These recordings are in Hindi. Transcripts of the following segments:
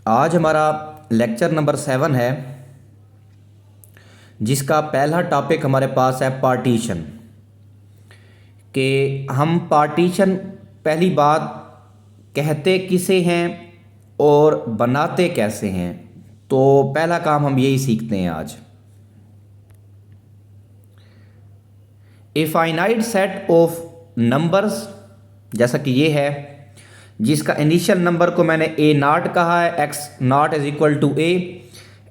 आज हमारा लेक्चर नंबर 7 है, जिसका पहला टॉपिक हमारे पास है पार्टीशन। कि हम पार्टीशन पहली बात कहते किसे हैं और बनाते कैसे हैं। तो पहला काम हम यही सीखते हैं आज। A finite set of numbers, जैसा कि ये है, जिसका इनिशियल नंबर को मैंने ए नाट कहा है, x naught is equal to a,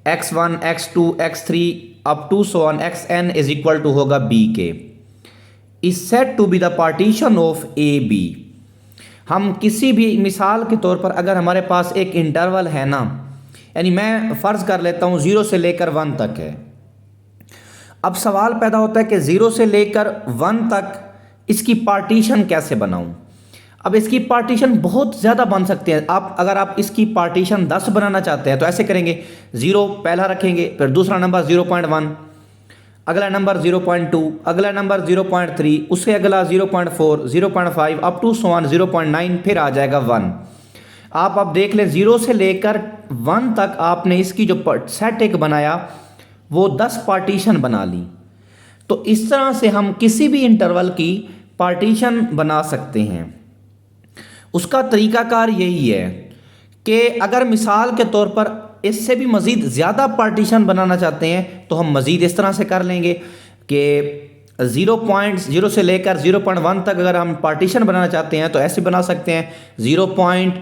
x1 x2 x3 up to so on xn is equal to होगा b के, is set to be the partition of a b. हम किसी भी मिसाल के तौर पर अगर हमारे पास एक इंटरवल है ना, यानी मैं फ़र्ज़ कर लेता हूँ 0 से लेकर 1 तक है। अब सवाल पैदा होता है कि 0 से लेकर 1 तक इसकी पार्टीशन कैसे बनाऊं। अब इसकी पार्टीशन बहुत ज़्यादा बन सकते हैं। अगर आप इसकी पार्टीशन 10 बनाना चाहते हैं तो ऐसे करेंगे, 0 पहला रखेंगे, फिर दूसरा नंबर 0.1, अगला नंबर 0.2, अगला नंबर 0.3, उससे अगला 0.4, 0.5 अप टू सो ऑन 0.9, फिर आ जाएगा 1। आप अब देख लें, 0 से लेकर 1 तक आपने इसकी जो सेट एक बनाया वो 10 पार्टीशन बना ली। तो इस तरह से हम किसी भी इंटरवल की पार्टीशन बना सकते हैं। उसका तरीकाकार यही है कि अगर मिसाल के तौर पर इससे भी मज़ीद ज़्यादा पार्टीशन बनाना चाहते हैं तो हम मज़ीद इस तरह से कर लेंगे कि 0.0 से लेकर 0.1 तक अगर हम पार्टीशन बनाना चाहते हैं तो ऐसे बना सकते हैं 0.01,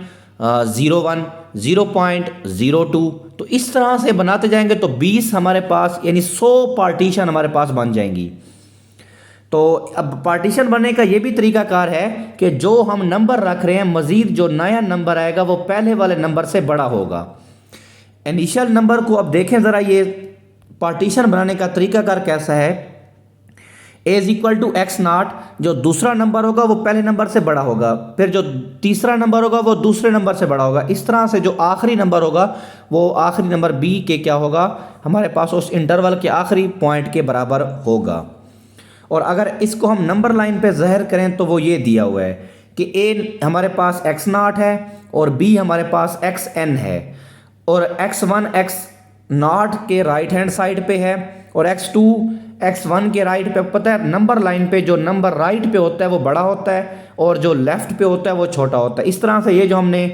0.02। तो इस तरह से बनाते जाएंगे तो 20 हमारे पास, यानी 100 पार्टीशन हमारे पास बन जाएंगी। तो अब पार्टीशन बनने का ये भी तरीकाकार है कि जो हम नंबर रख रहे हैं, मज़ीद जो नया नंबर आएगा वो पहले वाले नंबर से बड़ा होगा। इनिशियल नंबर को अब देखें ज़रा, ये पार्टीशन बनाने का तरीकाकार कैसा है। ए इज इक्वल टू एक्स नाट, जो दूसरा नंबर होगा वो पहले नंबर से बड़ा होगा, फिर जो तीसरा नंबर होगा वो दूसरे नंबर से बड़ा होगा। इस तरह से जो आखिरी नंबर होगा वो आखिरी नंबर बी के क्या होगा, हमारे पास उस इंटरवल के आखिरी पॉइंट के बराबर होगा। और अगर इसको हम नंबर लाइन पे ज़ाहिर करें तो वो ये दिया हुआ है कि ए हमारे पास एक्स नाट है और बी हमारे पास एक्स एन है, और x1 एक्स नाट के राइट हैंड साइड पे है और x2 x1 के राइट पे। पता है, नंबर लाइन पे जो नंबर राइट पे होता है वो बड़ा होता है और जो लेफ़्ट पे होता है वो छोटा होता है। इस तरह से ये जो हमने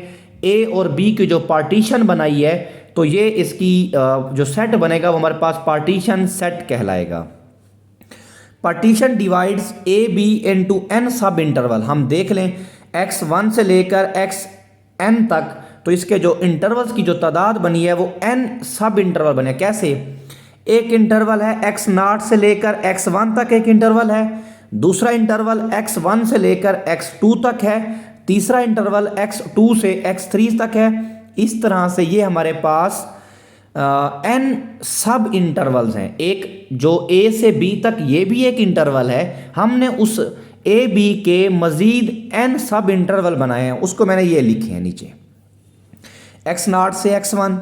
ए और बी की जो पार्टीशन बनाई है, तो ये इसकी जो सेट बनेगा वो हमारे पास पार्टीशन सेट कहलाएगा। Partition divides a b into n sub interval. हम देख लें x1 से लेकर xn तक, तो इसके जो इंटरवल्स की जो तादाद बनी है वो n सब इंटरवल बने। कैसे, एक इंटरवल है x नाट से लेकर x1 तक, एक इंटरवल है, दूसरा इंटरवल x1 से लेकर x2 तक है, तीसरा इंटरवल x2 से x3 तक है। इस तरह से ये हमारे पास n सब इंटरवल्स हैं। एक जो a से b तक ये भी एक इंटरवल है, हमने उस a b के मज़ीद n सब इंटरवल बनाए हैं, उसको मैंने ये लिखे हैं नीचे। x नाट से x1,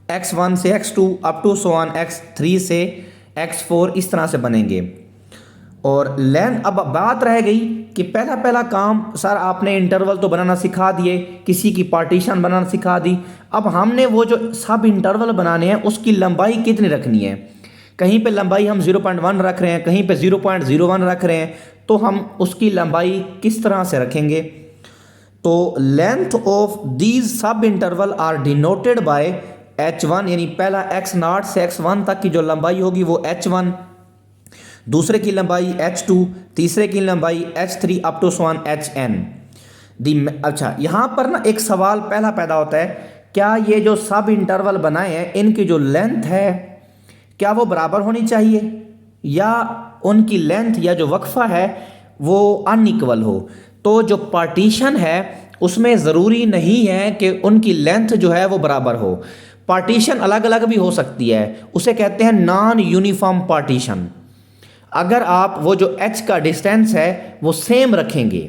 x1 से x2 up to so on x3 से x4, इस तरह से बनेंगे। और लेंथ, अब बात रह गई कि पहला काम सर आपने इंटरवल तो बनाना सिखा दिए, किसी की पार्टीशन बनाना सिखा दी, अब हमने वो जो सब इंटरवल बनाने हैं उसकी लंबाई कितनी रखनी है। कहीं पे लंबाई हम 0.1 रख रहे हैं, कहीं पे 0.01 रख रहे हैं, तो हम उसकी लंबाई किस तरह से रखेंगे। तो length of these sub interval are denoted by h1, यानी पहला x नाट से x1 तक की जो लंबाई होगी वो h1, दूसरे की लंबाई h2, तीसरे की लंबाई h3 up to so on hn। अच्छा, यहाँ पर ना एक सवाल पहला पैदा होता है, क्या ये जो सब इंटरवल बनाए हैं इनकी जो लेंथ है क्या वो बराबर होनी चाहिए, या उनकी लेंथ या जो वक्फा है वो अनइक्वल हो। तो जो पार्टीशन है उसमें ज़रूरी नहीं है कि उनकी लेंथ जो है वो बराबर हो। पार्टीशन अलग अलग भी हो सकती है, उसे कहते हैं नॉन यूनिफॉर्म पार्टीशन। अगर आप वो जो h का डिस्टेंस है वो सेम रखेंगे,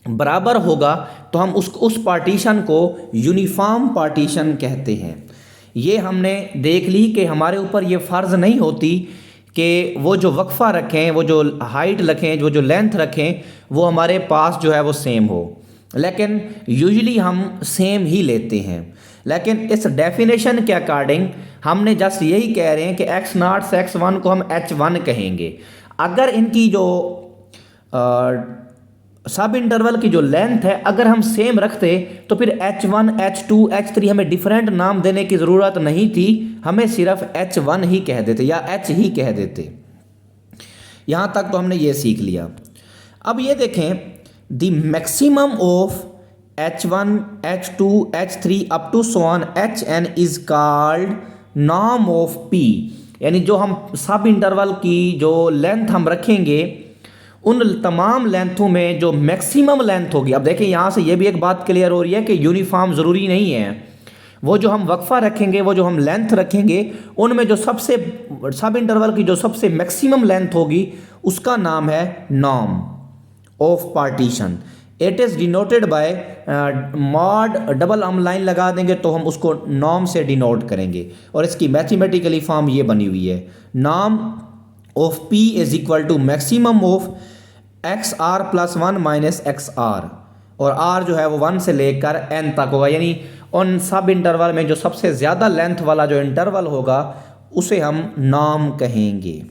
बराबर होगा, तो हम उस पार्टीशन को यूनिफॉर्म पार्टीशन कहते हैं। ये हमने देख ली कि हमारे ऊपर ये फ़र्ज़ नहीं होती कि वो जो वक्फ़ा रखें, वो जो हाइट रखें, वो जो लेंथ रखें, वो हमारे पास जो है वो सेम हो, लेकिन यूजुअली हम सेम ही लेते हैं। लेकिन इस डेफिनेशन के अकॉर्डिंग हमने जस्ट यही कह रहे हैं कि x0 से x1 को हम h1 कहेंगे। अगर इनकी जो सब इंटरवल की जो लेंथ है अगर हम सेम रखते तो फिर h1 h2 h3 हमें डिफरेंट नाम देने की ज़रूरत नहीं थी, हमें सिर्फ h1 ही कह देते या h ही कह देते। यहाँ तक तो हमने ये सीख लिया। अब ये देखें, the maximum of h1 h2 h3 up to so on hn is called norm of p, यानी जो हम सब इंटरवल की जो लेंथ हम रखेंगे उन तमाम लेंथों में जो मैक्सिमम लेंथ होगी। अब देखिए यहाँ से ये भी एक बात क्लियर हो रही है कि यूनिफॉर्म ज़रूरी नहीं है, वो जो हम वक्फा रखेंगे, वो जो हम लेंथ रखेंगे, उनमें जो सबसे सब इंटरवल की जो सबसे मैक्सिमम लेंथ होगी उसका नाम है norm of partition. It is denoted by mod, double हम लाइन लगा देंगे तो हम उसको नॉर्म से डिनोट करेंगे और इसकी मैथमेटिकली फॉर्म ये बनी हुई है, norm of p is equal to maximum of xr plus 1 minus xr, और r जो है वो 1 से लेकर n तक होगा, यानी उन सब इंटरवल में जो सबसे ज़्यादा लेंथ वाला जो इंटरवल होगा उसे हम नॉर्म कहेंगे।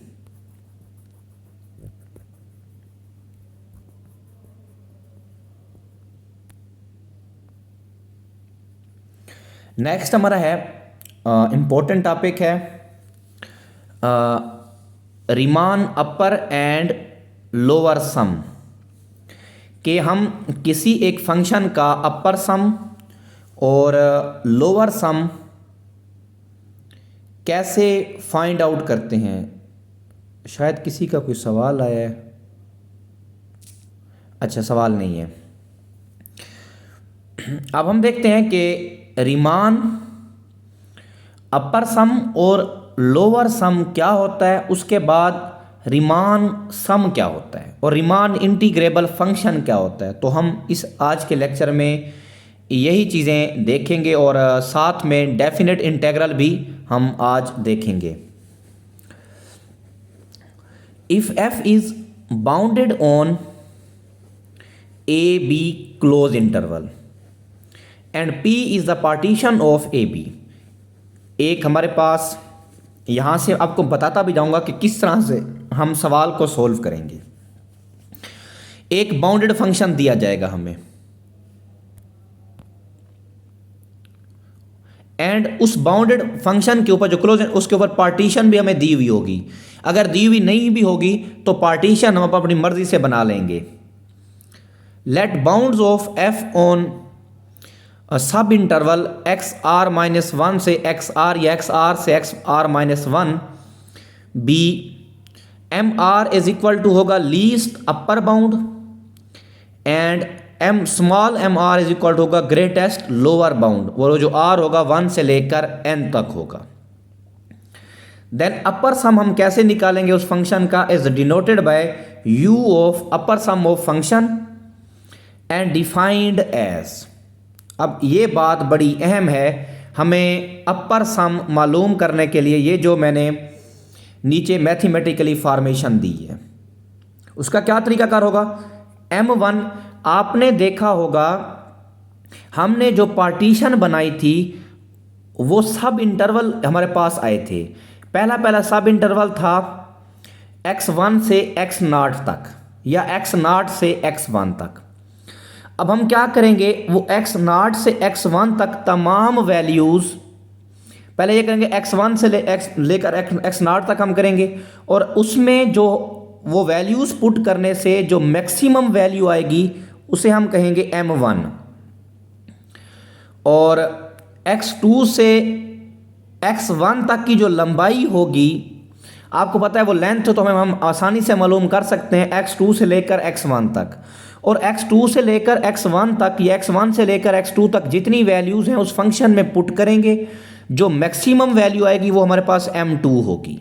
नेक्स्ट हमारा है इम्पोर्टेंट टॉपिक है रीमान अपर एंड लोअर सम, कि हम किसी एक फंक्शन का अपर सम और लोअर सम कैसे फाइंड आउट करते हैं। शायद किसी का कोई सवाल आया है, अच्छा सवाल नहीं है। अब हम देखते हैं कि रीमान अपर सम और लोअर सम क्या होता है, उसके बाद रीमान सम क्या होता है और रीमान इंटीग्रेबल फंक्शन क्या होता है। तो हम इस आज के लेक्चर में यही चीज़ें देखेंगे और साथ में डेफिनेट इंटीग्रल भी हम आज देखेंगे। If f is bounded on a b close interval and p is the partition of a b, एक हमारे पास यहाँ से आपको बताता भी जाऊंगा कि किस तरह से हम सवाल को सोल्व करेंगे। एक बाउंडेड फंक्शन दिया जाएगा हमें एंड उस बाउंडेड फंक्शन के ऊपर जो क्लोज है उसके ऊपर पार्टीशन भी हमें दी हुई होगी। अगर दी हुई नहीं भी होगी तो पार्टीशन हम अपनी मर्जी से बना लेंगे। Let bounds of f on sub interval x r minus 1 से एक्स आर या एक्स आर से x r minus 1 be M r is equal to होगा least upper bound and M small M r is equal to होगा ग्रेटेस्ट लोअर बाउंड, वो जो आर होगा 1 से लेकर n तक होगा। देन अपर सम हम कैसे निकालेंगे उस फंक्शन का, is denoted by u of upper sum of function and defined as. अब ये बात बड़ी अहम है, हमें अपर सम मालूम करने के लिए ये जो मैंने नीचे मैथमेटिकली फॉर्मेशन दी है उसका क्या तरीकाकार होगा। m1 आपने देखा होगा हमने जो पार्टीशन बनाई थी वो सब इंटरवल हमारे पास आए थे। पहला सब इंटरवल था x1 से x0 तक या x0 से x1 तक। अब हम क्या करेंगे, वो x0 से x1 तक तमाम वैल्यूज़ पहले ये करेंगे, x1 से लेकर x0 तक हम करेंगे और उसमें जो वो वैल्यूज़ पुट करने से जो मैक्सिमम वैल्यू आएगी उसे हम कहेंगे m1, और x2 से x1 तक की जो लंबाई होगी, आपको पता है वो लेंथ तो हम आसानी से मालूम कर सकते हैं x2 से लेकर x1 तक, और x2 से लेकर x1 तक या x1 से लेकर x2 तक जितनी वैल्यूज़ हैं उस फंक्शन में पुट करेंगे, जो मैक्सिमम वैल्यू आएगी वो हमारे पास m2 होगी।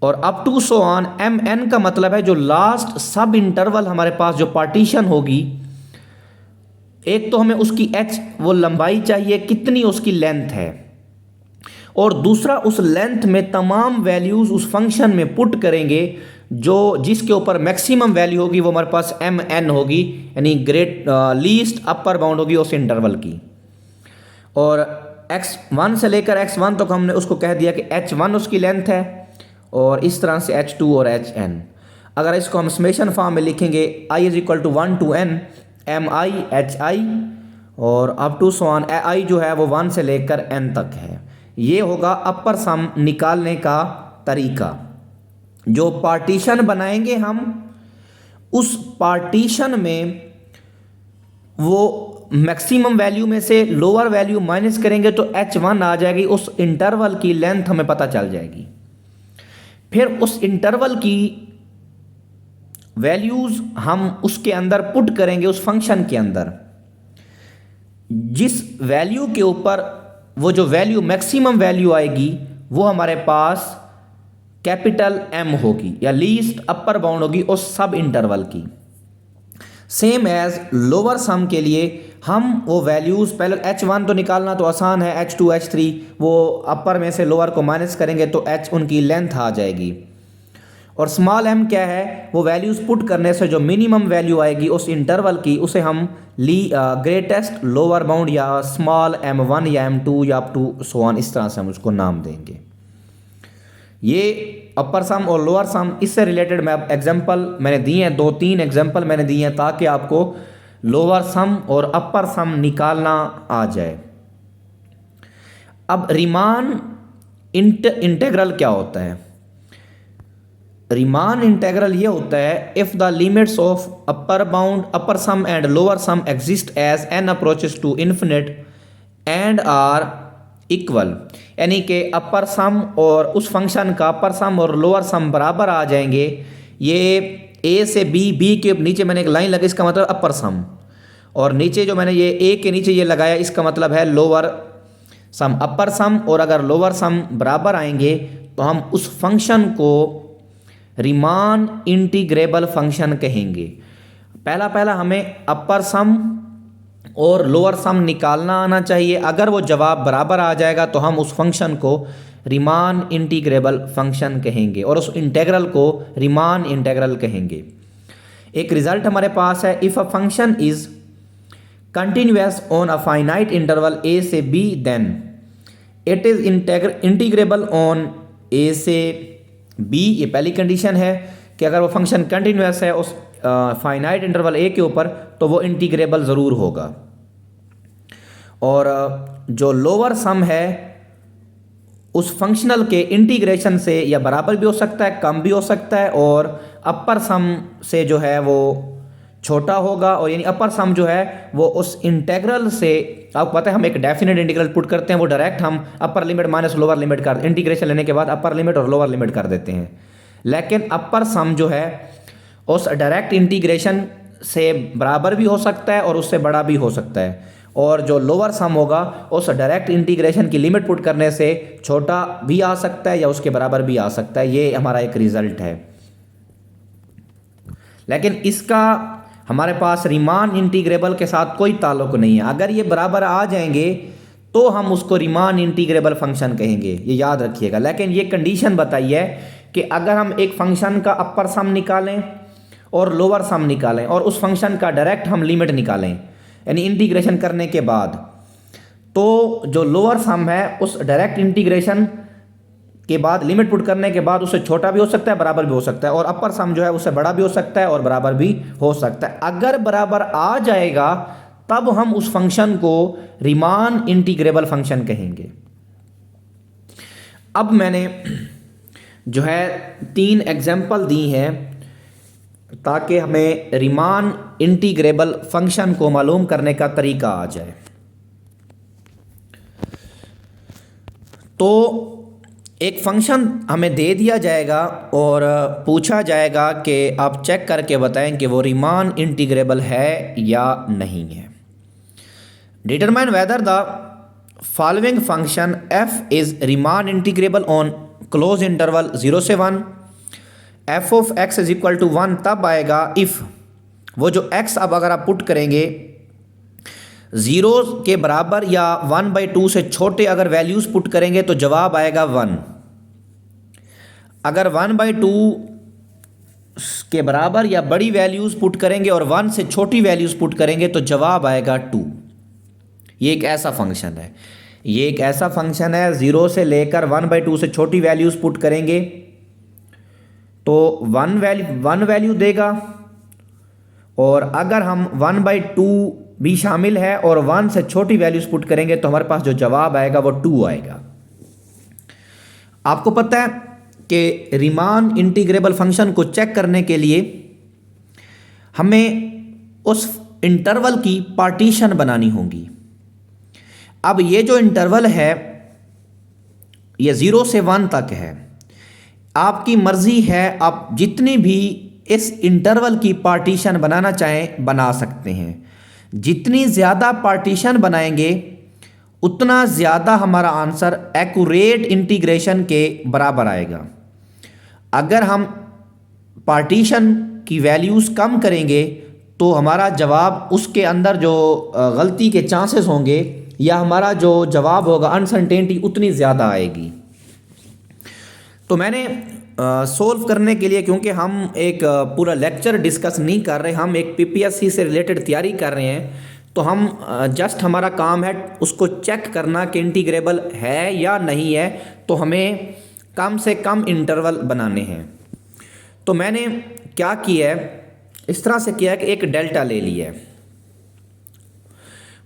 और up to so on mn का मतलब है जो लास्ट सब इंटरवल हमारे पास जो पार्टीशन होगी, एक तो हमें उसकी h वो लंबाई चाहिए कितनी उसकी लेंथ है, और दूसरा उस लेंथ में तमाम वैल्यूज़ उस फंक्शन में पुट करेंगे जो जिसके ऊपर मैक्सिमम वैल्यू होगी वो हमारे पास mn होगी, यानी लीस्ट अपर बाउंड होगी उस इंटरवल की। और x1 से लेकर x1 तक हमने उसको कह दिया कि h1 उसकी लेंथ है, और इस तरह से h2 और hn। अगर इसको हम समेशन फॉर्म में लिखेंगे i is equal to 1 to n mi hi, और up to so on i जो है वो 1 से लेकर n तक है। ये होगा अपर सम निकालने का तरीका। जो पार्टीशन बनाएंगे हम, उस पार्टीशन में वो मैक्सिमम वैल्यू में से लोअर वैल्यू माइनस करेंगे तो h1 आ जाएगी, उस इंटरवल की लेंथ हमें पता चल जाएगी। फिर उस इंटरवल की वैल्यूज हम उसके अंदर पुट करेंगे, उस फंक्शन के अंदर। जिस वैल्यू के ऊपर वो जो वैल्यू मैक्सिमम वैल्यू आएगी वो हमारे पास कैपिटल M होगी या लीस्ट अपर बाउंड होगी उस सब इंटरवल की। सेम एज लोअर सम के लिए हम वो वैल्यूज़ पहले h1 तो निकालना तो आसान है, h2 h3 वो अपर में से लोअर को माइनस करेंगे तो h उनकी लेंथ आ जाएगी। और स्मॉल m क्या है, वो वैल्यूज़ पुट करने से जो मिनिमम वैल्यू आएगी उस इंटरवल की उसे हम ग्रेटेस्ट लोअर बाउंड या स्मॉल m1 या m2 या अप टू सो ऑन, इस तरह से हम उसको नाम देंगे। ये अपर सम और लोअर सम, इससे रिलेटेड मैं अब एग्जांपल मैंने दिए हैं, 2-3 एग्जांपल मैंने दिए हैं ताकि आपको लोअर सम और अपर सम निकालना आ जाए। अब रीमान इंटेग्रल क्या होता है? रीमान इंटेग्रल ये होता है if the limits of upper bound upper sum and lower sum exist as n approaches to infinite and are equal, यानी कि अपर सम और उस फंक्शन का अपर सम और लोअर सम बराबर आ जाएंगे। ये a से b के नीचे मैंने एक लाइन लगाई, इसका मतलब अपर सम, और नीचे जो मैंने ये a के नीचे ये लगाया इसका मतलब है लोअर सम। अपर सम और अगर लोअर सम बराबर आएंगे तो हम उस फंक्शन को रीमान इंटीग्रेबल फंक्शन कहेंगे। पहला हमें अपर सम और लोअर सम निकालना आना चाहिए। अगर वो जवाब बराबर आ जाएगा तो हम उस फंक्शन को रीमान इंटीग्रेबल फंक्शन कहेंगे और उस इंटेग्रल को रीमान इंटेग्रल कहेंगे। एक रिजल्ट हमारे पास है, if a function is continuous on a finite interval a से b then it is integrable on a से b। ये पहली कंडीशन है कि अगर वो फंक्शन कंटिन्यूअस है उस फाइनाइट इंटरवल a के ऊपर तो वो इंटीग्रेबल ज़रूर होगा। और जो लोअर सम है उस फंक्शनल के इंटीग्रेशन से या बराबर भी हो सकता है, कम भी हो सकता है, और अपर सम से जो है वो छोटा होगा। और यानी अपर सम जो है वो उस इंटेग्रल से, आपको पता है हम एक डेफिनेट इंटीग्रल पुट करते हैं, वो डायरेक्ट हम upper limit minus lower limit कर, इंटीग्रेशन लेने के बाद अपर लिमिट और लोअर लिमिट कर देते हैं। लेकिन अपर सम जो है उस डायरेक्ट इंटीग्रेशन से बराबर भी हो सकता है और उससे बड़ा भी हो सकता है, और जो लोअर सम होगा उस डायरेक्ट इंटीग्रेशन की लिमिट पुट करने से छोटा भी आ सकता है या उसके बराबर भी आ सकता है। ये हमारा एक रिजल्ट है। लेकिन इसका हमारे पास रीमान इंटीग्रेबल के साथ कोई ताल्लुक नहीं है। अगर ये बराबर आ जाएंगे तो हम उसको रीमान इंटीग्रेबल फंक्शन कहेंगे, ये याद रखिएगा। लेकिन ये कंडीशन बताई है कि अगर हम एक फंक्शन का अपर सम निकालें और लोअर सम निकालें और उस फंक्शन का डायरेक्ट हम लिमिट निकालें यानी इंटीग्रेशन करने के बाद, तो जो लोअर सम है उस डायरेक्ट इंटीग्रेशन के बाद लिमिट पुट करने के बाद उससे छोटा भी हो सकता है, बराबर भी हो सकता है, और अपर सम जो है उससे बड़ा भी हो सकता है और बराबर भी हो सकता है। अगर बराबर आ जाएगा तब हम उस फंक्शन को रीमान इंटीग्रेबल फंक्शन कहेंगे। अब मैंने जो है 3 एग्जाम्पल दी हैं ताकि हमें रीमान इंटीग्रेबल फंक्शन को मालूम करने का तरीका आ जाए। तो एक फंक्शन हमें दे दिया जाएगा और पूछा जाएगा कि आप चेक करके बताएं कि वो रीमान इंटीग्रेबल है या नहीं है। Determine whether the following function f is Riemann integrable on close interval 0 से 1। f of x is equal to 1 तब आएगा इफ़ वो जो x अब अगर आप पुट करेंगे 0 के बराबर या 1/2 से छोटे अगर वैल्यूज़ पुट करेंगे तो जवाब आएगा 1। अगर 1/2 के बराबर या बड़ी वैल्यूज़ पुट करेंगे और 1 से छोटी वैल्यूज़ पुट करेंगे तो जवाब आएगा 2। ये एक ऐसा फंक्शन है, ये एक ऐसा फंक्शन है, 0 से लेकर 1/2 से छोटी वैल्यूज़ पुट करेंगे तो 1 वैल्यू देगा, और अगर हम 1/2 भी शामिल है और 1 से छोटी वैल्यूज़ पुट करेंगे तो हमारे पास जो जवाब आएगा वो 2 आएगा। आपको पता है कि रीमान इंटीग्रेबल फंक्शन को चेक करने के लिए हमें उस इंटरवल की पार्टीशन बनानी होगी। अब ये जो इंटरवल है ये 0 से 1 तक है, आपकी मर्जी है, आप जितनी भी इस इंटरवल की पार्टीशन बनाना चाहें बना सकते हैं। जितनी ज़्यादा पार्टीशन बनाएंगे उतना ज़्यादा हमारा आंसर एक्यूरेट इंटीग्रेशन के बराबर आएगा। अगर हम पार्टीशन की वैल्यूज़ कम करेंगे तो हमारा जवाब, उसके अंदर जो गलती के चांसेस होंगे या हमारा जो जवाब होगा अनसर्टेनिटी उतनी ज़्यादा आएगी। तो मैंने सोल्व करने के लिए, क्योंकि हम एक पूरा लेक्चर डिस्कस नहीं कर रहे, हम एक पीपीएससी से रिलेटेड तैयारी कर रहे हैं, तो हम जस्ट हमारा काम है उसको चेक करना कि इंटीग्रेबल है या नहीं है, तो हमें कम से कम इंटरवल बनाने हैं। तो मैंने क्या किया है, इस तरह से किया है कि एक डेल्टा ले लिया है।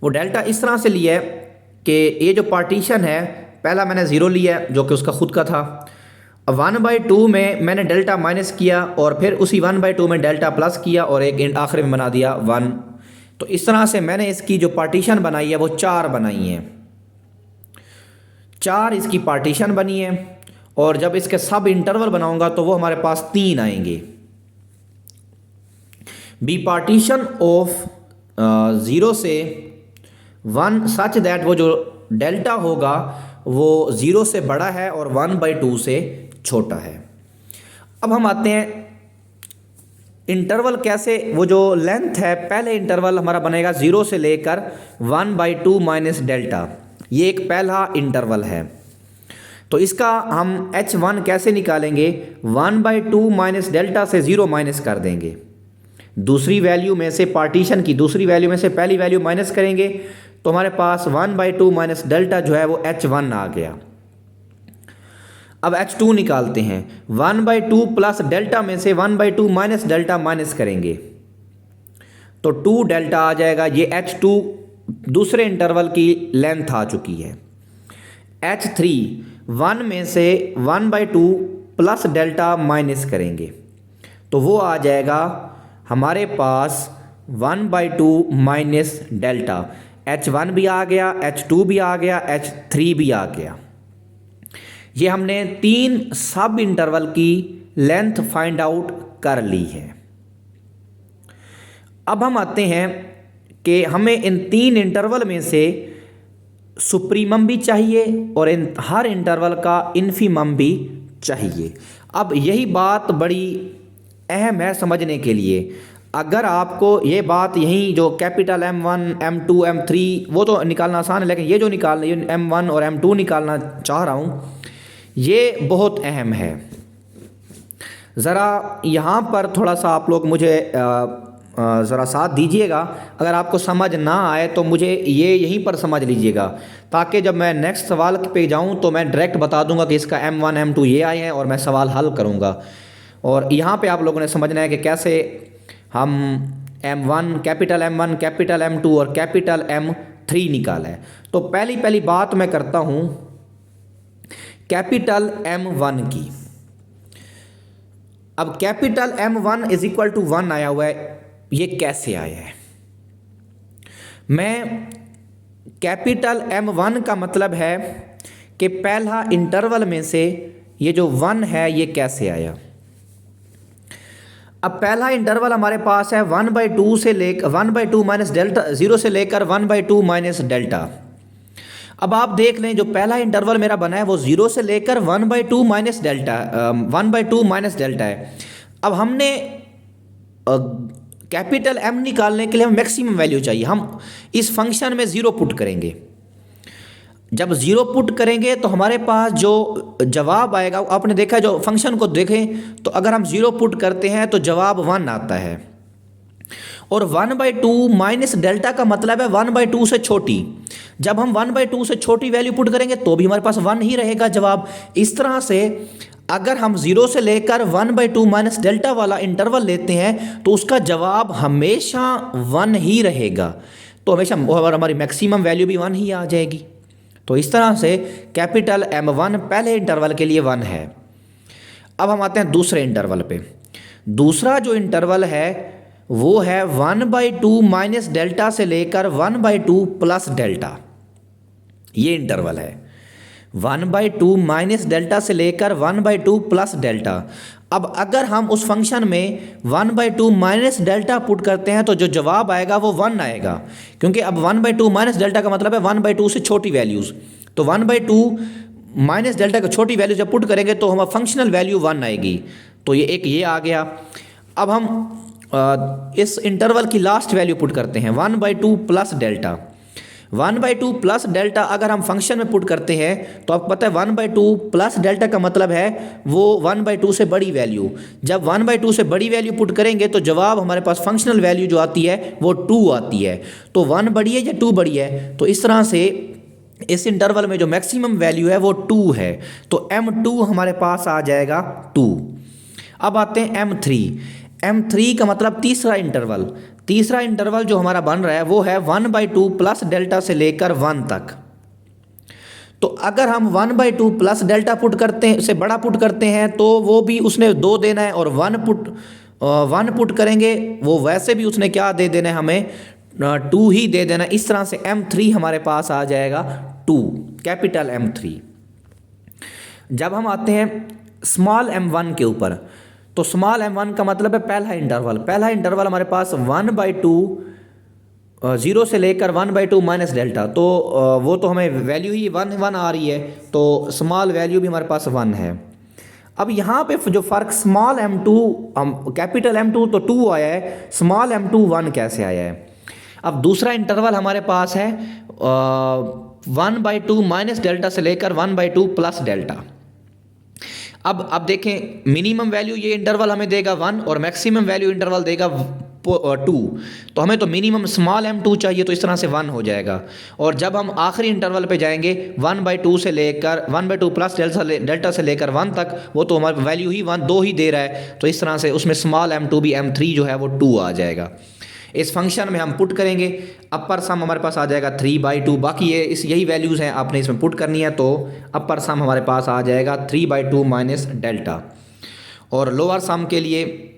वो डेल्टा इस तरह से लिया है कि ये जो पार्टीशन है, पहला मैंने 0 लिया जो कि उसका खुद का था, 1/2 में मैंने डेल्टा माइनस किया और फिर उसी 1/2 में डेल्टा प्लस किया और एक आखिर में बना दिया 1। तो इस तरह से मैंने इसकी जो पार्टीशन बनाई है वो 4 बनाई है, 4 इसकी पार्टीशन बनी है, और जब इसके सब इंटरवल बनाऊंगा तो वो हमारे पास 3 आएंगे। बी पार्टीशन ऑफ 0 से 1 सच दैट वो जो डेल्टा होगा वो 0 से बड़ा है और 1/2 से छोटा है। अब हम आते हैं इंटरवल कैसे, वो जो लेंथ है, पहले इंटरवल हमारा बनेगा 0 से लेकर 1/2 माइनस डेल्टा, ये एक पहला इंटरवल है। तो इसका हम h1 कैसे निकालेंगे, 1/2 माइनस डेल्टा से 0 माइनस कर देंगे, दूसरी वैल्यू में से, पार्टीशन की दूसरी वैल्यू में से पहली वैल्यू माइनस करेंगे तो हमारे पास 1/2 माइनस डेल्टा जो है वो h1 आ गया। अब h2 निकालते हैं, 1/2 प्लस डेल्टा में से 1/2 माइनस डेल्टा माइनस करेंगे तो 2 डेल्टा आ जाएगा। ये h2 दूसरे इंटरवल की लेंथ आ चुकी है। h3 1 में से 1/2 प्लस डेल्टा माइनस करेंगे तो वो आ जाएगा हमारे पास 1/2 माइनस डेल्टा, h1 भी आ गया, h2 भी आ गया, h3 भी आ गया। ये हमने 3 सब इंटरवल की लेंथ फाइंड आउट कर ली है। अब हम आते हैं कि हमें इन 3 इंटरवल में से सुप्रीमम भी चाहिए और इन हर इंटरवल का इन्फीमम भी चाहिए। अब यही बात बड़ी अहम है समझने के लिए। अगर आपको ये बात यही जो कैपिटल M1, M2, M3 वो तो निकालना आसान है, लेकिन ये जो निकालना, ये M1 और M2 निकालना चाह रहा हूँ, ये बहुत अहम है। ज़रा यहाँ पर थोड़ा सा आप लोग मुझे ज़रा साथ दीजिएगा। अगर आपको समझ ना आए तो मुझे ये यहीं पर समझ लीजिएगा, ताकि जब मैं नेक्स्ट सवाल पे जाऊँ तो मैं डायरेक्ट बता दूंगा कि इसका M1, M2 ये आए हैं और मैं सवाल हल करूँगा। और यहाँ पे आप लोगों ने समझना है कि कैसे हम M1, capital M1, capital M2 और कैपिटल M3 निकाला है। तो पहली बात मैं करता हूँ कैपिटल M1 की। अब capital M1 is equal to 1 आया हुआ है, ये कैसे आया है? मैं कैपिटल M1 का मतलब है कि पहला इंटरवल में से ये जो 1 है ये कैसे आया। अब पहला इंटरवल हमारे पास है 1/2 से लेकर 1/2 माइनस डेल्टा, 0 से लेकर 1/2 माइनस डेल्टा। अब आप देख लें जो पहला इंटरवल मेरा बना है वो 0 से लेकर 1/2 माइनस डेल्टा 1/2 माइनस डेल्टा है। अब हमने कैपिटल M निकालने के लिए हमें मैक्सिमम वैल्यू चाहिए। हम इस फंक्शन में 0 पुट करेंगे। जब 0 पुट करेंगे तो हमारे पास जो जवाब आएगा, आपने देखा जो फंक्शन को देखें तो अगर हम 0 पुट करते हैं तो जवाब 1 आता है, और 1/2 माइनस डेल्टा का मतलब है 1/2 से छोटी। जब हम 1/2 से छोटी वैल्यू पुट करेंगे तो भी हमारे पास 1 ही रहेगा जवाब। इस तरह से अगर हम 0 से लेकर 1/2 माइनस डेल्टा वाला इंटरवल लेते हैं तो उसका जवाब हमेशा 1 ही रहेगा। तो हमेशा हमारी मैक्सिमम वैल्यू भी 1 ही आ जाएगी। तो इस तरह से कैपिटल M1 पहले इंटरवल के लिए 1 है। अब हम आते हैं दूसरे इंटरवल पे। दूसरा जो इंटरवल है वो है 1/2 माइनस डेल्टा से लेकर 1/2 प्लस डेल्टा। ये इंटरवल है 1/2 माइनस डेल्टा से लेकर 1/2 प्लस डेल्टा। अब अगर हम उस फंक्शन में 1/2 माइनस डेल्टा पुट करते हैं तो जो जवाब आएगा वो 1 आएगा, क्योंकि अब 1/2 माइनस डेल्टा का मतलब है 1/2 से छोटी वैल्यूज़। तो 1/2 माइनस डेल्टा की छोटी वैल्यू जब पुट करेंगे तो हमारा फंक्शनल वैल्यू 1 आएगी। तो ये आ गया। अब हम इस इंटरवल की लास्ट वैल्यू पुट करते हैं 1/2 प्लस डेल्टा। 1/2 प्लस डेल्टा अगर हम फंक्शन में पुट करते हैं तो आपको पता है 1/2 प्लस डेल्टा का मतलब है वो 1/2 से बड़ी वैल्यू। जब 1/2 से बड़ी वैल्यू पुट करेंगे तो जवाब हमारे पास फंक्शनल वैल्यू जो आती है वो 2 आती है। तो 1 बड़ी है या 2 बड़ी है, तो इस तरह से इस इंटरवल में जो मैक्सिमम वैल्यू है वो 2 है। तो M2 हमारे पास आ जाएगा 2। अब आते हैं M3। M3 का मतलब तीसरा इंटरवल। तीसरा इंटरवल जो हमारा बन रहा है वो है 1/2 प्लस डेल्टा से लेकर 1 तक। तो अगर हम 1/2 प्लस डेल्टा पुट करते हैं, से बड़ा पुट करते हैं, तो वो भी उसने 2 देना है, और 1 पुट करेंगे वो वैसे भी उसने क्या दे देना है, हमें 2 ही दे देना। इस तरह से M3 हमारे पास आ जाएगा 2, कैपिटल M3। जब हम आते हैं स्मॉल m1 के ऊपर, तो स्मॉल m1 का मतलब है पहला इंटरवल। पहला इंटरवल हमारे पास 1/2 0 से लेकर 1/2 माइनस डेल्टा। तो वो तो हमें वैल्यू ही 1 आ रही है, तो स्मॉल वैल्यू भी हमारे पास 1 है। अब यहाँ पे जो फ़र्क स्मॉल m2 कैपिटल M2 तो 2 आया है, स्मॉल m2 1 कैसे आया है। अब दूसरा इंटरवल हमारे पास है 1/2 माइनस डेल्टा से लेकर 1/2 प्लस डेल्टा। अब देखें, मिनिमम वैल्यू ये इंटरवल हमें देगा 1 और मैक्सिमम वैल्यू इंटरवल देगा 2। तो हमें तो मिनिमम स्मॉल m2 चाहिए, तो इस तरह से 1 हो जाएगा। और जब हम आखिरी इंटरवल पे जाएंगे 1/2 से लेकर 1/2 प्लस डेल्टा से लेकर 1 तक, वो तो हमारी वैल्यू ही 2 ही दे रहा है। तो इस तरह से उसमें स्मॉल m2 भी M3 जो है वो 2 आ जाएगा। इस फंक्शन में हम पुट करेंगे, अपर सम हमारे पास आ जाएगा 3/2। बाकी यही वैल्यूज़ हैं, आपने इसमें पुट करनी है। तो अपर सम हमारे पास आ जाएगा 3/2 माइनस डेल्टा, और लोअर सम के लिए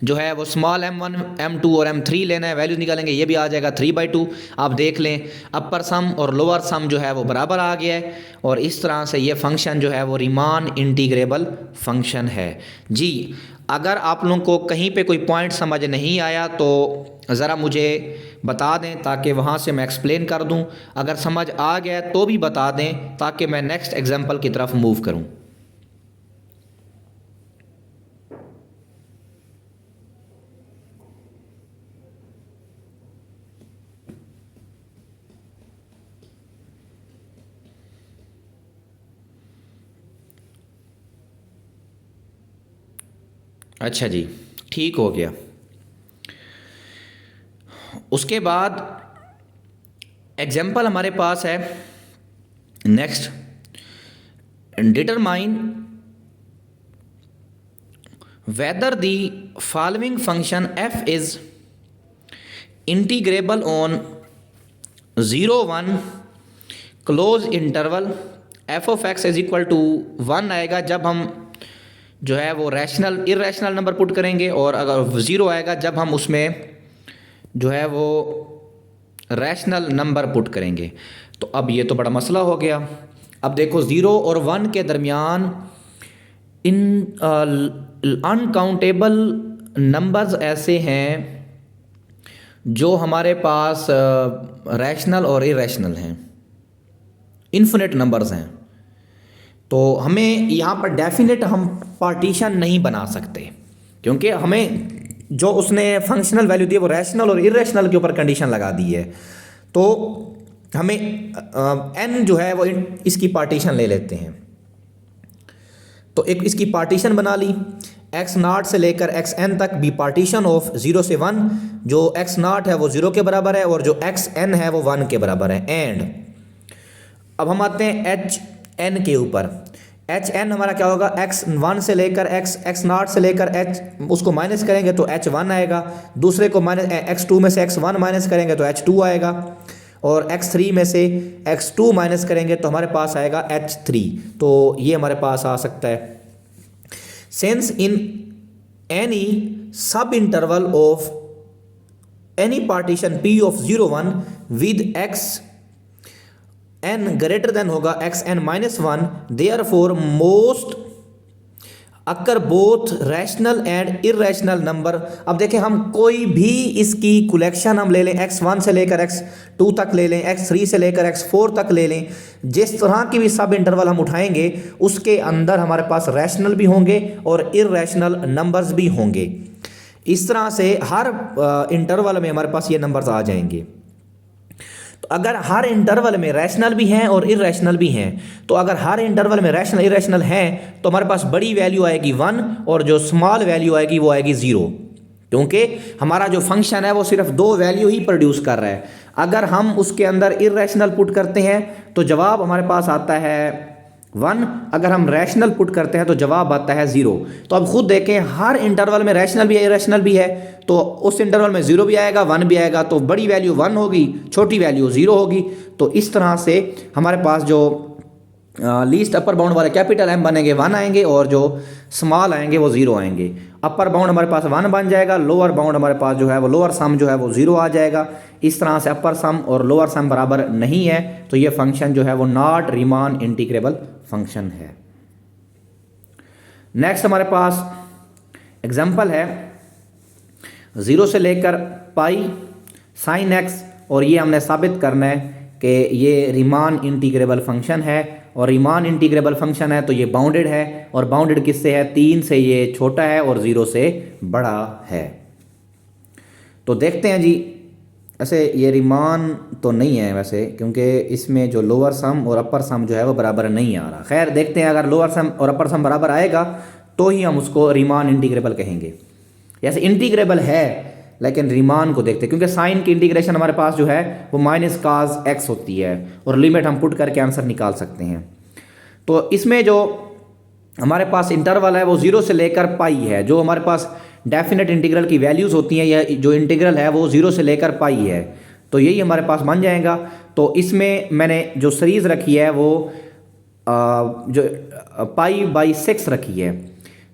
जो है वो स्मॉल m1 m2 और m3 लेना है, वैल्यूज निकालेंगे, ये भी आ जाएगा 3/2। आप देख लें अपर सम और लोअर सम जो है वो बराबर आ गया है, और इस तरह से ये फंक्शन जो है वो रीमान इंटीग्रेबल फंक्शन है। जी, अगर आप लोगों को कहीं पे कोई पॉइंट समझ नहीं आया तो ज़रा मुझे बता दें, ताकि वहाँ से मैं एक्सप्लेन कर दूँ। अगर समझ आ गया तो भी बता दें, ताकि मैं नेक्स्ट एग्जांपल की तरफ मूव करूँ। अच्छा जी, ठीक हो गया। उसके बाद एग्जाम्पल हमारे पास है next, determine whether the following function f is integrable on 0-1 close interval f of x is equal to 1 आएगा जब हम जो है वो इरेशनल नंबर पुट करेंगे, और अगर 0 आएगा जब हम उसमें जो है वो रैशनल नंबर पुट करेंगे। तो अब ये तो बड़ा मसला हो गया। अब देखो 0 और 1 के दरमियान अनकाउंटेबल नंबर्स ऐसे हैं जो हमारे पास रैशनल और इरेशनल हैं, इन्फिनिट नंबर्स हैं। तो हमें यहाँ पर डेफिनेट हम पार्टीशन नहीं बना सकते, क्योंकि हमें जो उसने फंक्शनल वैल्यू दी है वो रैशनल और इरेशनल के ऊपर कंडीशन लगा दी है। तो हमें n जो है वो इसकी पार्टीशन ले लेते हैं। तो एक इसकी पार्टीशन बना ली, एक्स नाट से लेकर एक्स एन तक बी पार्टीशन ऑफ 0 से 1, जो एक्स नाट है वो 0 के बराबर है और जो एक्स एन है वो 1 के बराबर है। एंड अब हम आते हैं एच एन के ऊपर। एच एन हमारा क्या होगा, एक्स वन से लेकर एक्स नाट से लेकर एच उसको माइनस करेंगे तो एच वन आएगा, दूसरे को माइनस एक्स टू में से एक्स वन माइनस करेंगे तो एच टू आएगा, और x3 में से x2 माइनस करेंगे तो हमारे पास आएगा h3। तो ये हमारे पास आ सकता है। सिंस इन एनी सब interval of any partition p of 0 1 with x n greater than होगा xn minus 1, therefore most occur both rational and irrational number. अब देखें, हम कोई भी इसकी कलेक्शन हम ले लें, x1 से लेकर x2 तक ले लें, x3 से लेकर x4 तक ले लें, जिस तरह की भी सब इंटरवल हम उठाएंगे उसके अंदर हमारे पास रैशनल भी होंगे और इर्रेशनल नंबर्स भी होंगे। इस तरह से हर इंटरवल में हमारे पास ये नंबर्स आ जाएंगे। तो अगर हर इंटरवल में रैशनल भी हैं और इरेशनल भी हैं, तो अगर हर इंटरवल में रैशनल इरेशनल हैं तो हमारे पास बड़ी वैल्यू आएगी 1 और जो स्मॉल वैल्यू आएगी वो आएगी 0, क्योंकि हमारा जो फंक्शन है वो सिर्फ 2 वैल्यू ही प्रोड्यूस कर रहा है। अगर हम उसके अंदर इरेशनल पुट करते हैं तो जवाब हमारे पास आता है 1, अगर हम रैशनल पुट करते हैं तो जवाब आता है 0। तो अब खुद देखें, हर इंटरवल में रैशनल भी है इरेशनल भी है, तो उस इंटरवल में 0 भी आएगा 1 भी आएगा, तो बड़ी वैल्यू 1 होगी, छोटी वैल्यू 0 होगी। तो इस तरह से हमारे पास जो लीस्ट अपर बाउंड वाले कैपिटल एम बनेंगे 1 आएंगे और जो स्मॉल आएंगे वो 0 आएंगे। अपर बाउंड हमारे पास 1 बन जाएगा, लोअर बाउंड हमारे पास जो है वो लोअर सम जो है वो 0 आ जाएगा। इस तरह से अपर सम और लोअर सम बराबर नहीं है, तो ये फंक्शन जो है वो नॉट रीमान इंटीग्रेबल फंक्शन है। नेक्स्ट हमारे पास एग्जाम्पल है 0 से लेकर पाई साइन एक्स, और ये हमने साबित करना है कि ये रीमान इंटीग्रेबल फंक्शन है, और रीमान इंटीग्रेबल फंक्शन है तो ये बाउंडेड है, और बाउंडेड किससे है, 3 से ये छोटा है और 0 से बड़ा है। तो देखते हैं जी, ऐसे ये रीमान तो नहीं है वैसे, क्योंकि इसमें जो लोअर सम और अपर सम जो है वो बराबर नहीं आ रहा। खैर देखते हैं, अगर लोअर सम और अपर सम बराबर आएगा तो ही हम उसको रीमान इंटीग्रेबल कहेंगे। जैसे इंटीग्रेबल है लेकिन रीमान को देखते हैं, क्योंकि साइन की इंटीग्रेशन हमारे पास जो है वो माइनस काज एक्स होती है, और लिमिट हम पुट करके आंसर निकाल सकते हैं। तो इसमें जो हमारे पास इंटरवल है वो 0 से लेकर पाई है, जो हमारे पास डेफिनेट इंटीग्रल की वैल्यूज़ होती हैं, या जो इंटीग्रल है वो 0 से लेकर पाई है, तो यही हमारे पास बन जाएगा। तो इसमें मैंने जो सीरीज़ रखी है वो जो पाई बाई 6 रखी है।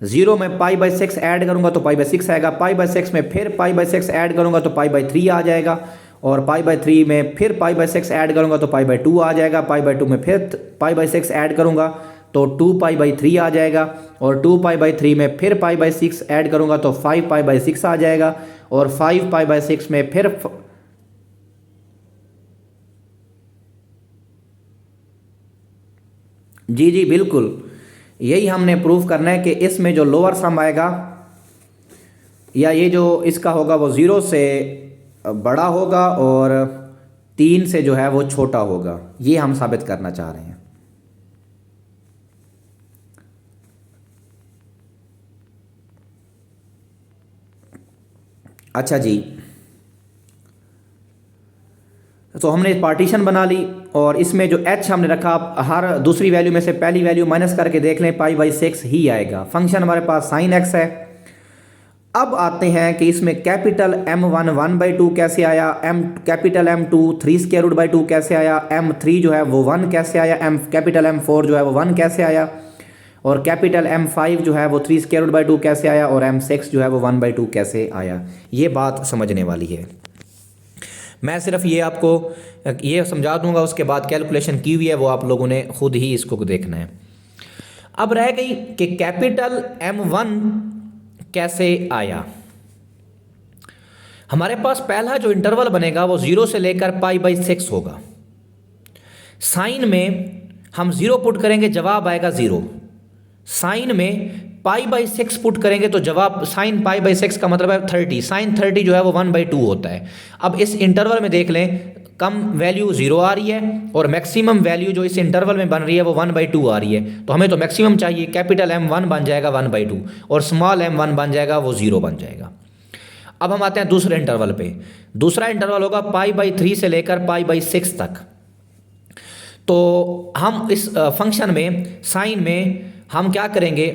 0 में पाई बाई 6 ऐड करूंगा तो पाई बाई 6 आएगा, पाई बाई 6 में फिर पाई बाई 6 ऐड करूंगा तो पाई बाई 3 आ जाएगा, और पाई बाई 3 में फिर पाई बाई 6 ऐड करूंगा तो पाई बाई 2 आ जाएगा, पाई बाई 2 में फिर पाई बाई 6 ऐड करूंगा तो 2 पाई बाई 3 आ जाएगा, और 2 पाई बाई 3 में फिर पाई बाई 6 ऐड करूंगा तो 5 पाई बाई 6 आ जाएगा, और 5 पाई बाई 6 में फिर जी बिल्कुल, यही हमने प्रूफ करना है कि इसमें जो लोअर सम आएगा या ये जो इसका होगा वो 0 से बड़ा होगा और 3 से जो है वो छोटा होगा, ये हम साबित करना चाह रहे हैं। अच्छा जी, तो हमने पार्टीशन बना ली, और इसमें जो h हमने रखा, हर दूसरी वैल्यू में से पहली वैल्यू माइनस करके देख लें, पाई बाई 6 ही आएगा। फंक्शन हमारे पास साइन x है। अब आते हैं कि इसमें कैपिटल M1 1/2 कैसे आया, कैपिटल M2 3√2 कैसे आया, M3 जो है वो 1 कैसे आया, कैपिटल M4 जो है वो 1 कैसे आया, और कैपिटल M5 जो है वो 3√2 कैसे आया, और M6 जो है वो 1/2 कैसे आया। ये बात समझने वाली है। मैं सिर्फ ये आपको ये समझा दूंगा, उसके बाद कैलकुलेशन की हुई है वो आप लोगों ने खुद ही इसको देखना है। अब रह गई कि कैपिटल M1 कैसे आया। हमारे पास पहला जो इंटरवल बनेगा वो 0 से लेकर पाई बाई 6 होगा। साइन में हम 0 पुट करेंगे, जवाब आएगा 0। साइन में पाई बाई 6 पुट करेंगे तो जवाब साइन पाई बाई 6 का मतलब है 30, साइन 30 जो है वो 1/2 होता है। अब इस इंटरवल में देख लें, कम वैल्यू 0 आ रही है और मैक्सिमम वैल्यू जो इस इंटरवल में बन रही है वो 1/2 आ रही है। तो हमें तो मैक्सिमम चाहिए, कैपिटल M1 बन जाएगा 1/2 और स्मॉल m1 बन जाएगा वो 0 बन जाएगा। अब हम आते हैं दूसरे इंटरवल पे। दूसरा इंटरवल होगा π/3 से लेकर π/6 तक। तो हम इस फंक्शन में साइन में हम क्या करेंगे,